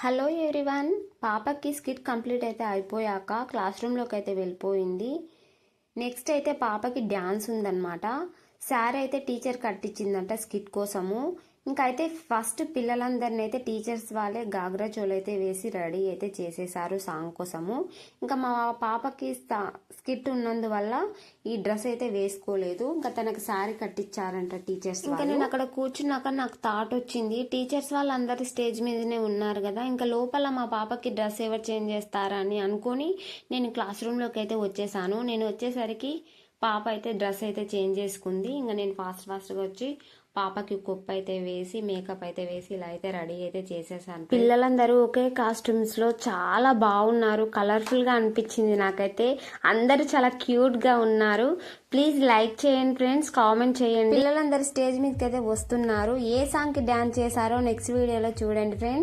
Hello everyone, పాపకి skit complete అయితే అయిపోయాక క్లాస్ రూమ్లోకి అయితే వెళ్ళిపోయింది. నెక్స్ట్ అయితే పాపకి డ్యాన్స్ ఉందన్నమాట. శారీ అయితే టీచర్ కట్టించిందంట స్కిట్ కోసము. ఇంకా అయితే ఫస్ట్ పిల్లలందరినీ అయితే టీచర్స్ వాళ్ళే గాగ్రా చోలు అయితే వేసి రెడీ అయితే చేసేసారు సాంగ్ కోసము. ఇంకా మా పాపకి స్కిట్ ఉన్నందువల్ల ఈ డ్రెస్ అయితే వేసుకోలేదు. ఇంకా తనకి శారీ కట్టించారంట టీచర్స్. ఇంకా నేను అక్కడ కూర్చున్నాక నాకు థాట్ వచ్చింది, టీచర్స్ వాళ్ళందరూ స్టేజ్ మీదనే ఉన్నారు కదా, ఇంకా లోపల మా పాపకి డ్రెస్ ఎవరు చేంజ్ చేస్తారా అని అనుకొని నేను క్లాస్ రూమ్లోకి అయితే వచ్చేసాను. నేను వచ్చేసరికి పాప అయితే డ్రెస్ అయితే చేంజ్ చేసుకుంది. ఇంకా నేను ఫాస్ట్గా వచ్చి పాపకి కొప్పు అయితే వేసి మేకప్ అయితే వేసి ఇలా అయితే రెడీ అయితే చేసేసాను. పిల్లలందరూ ఒకే కాస్ట్యూమ్స్ లో చాలా బాగున్నారు, కలర్ఫుల్ గా అనిపించింది నాకైతే. అందరూ చాలా క్యూట్ గా ఉన్నారు. ప్లీజ్ లైక్ చేయండి ఫ్రెండ్స్, కామెంట్ చేయండి. పిల్లలందరూ స్టేజ్ మీదకి అయితే వస్తున్నారు. ఏ సాంగ్ కి డాన్స్ చేశారో నెక్స్ట్ వీడియోలో చూడండి ఫ్రెండ్స్.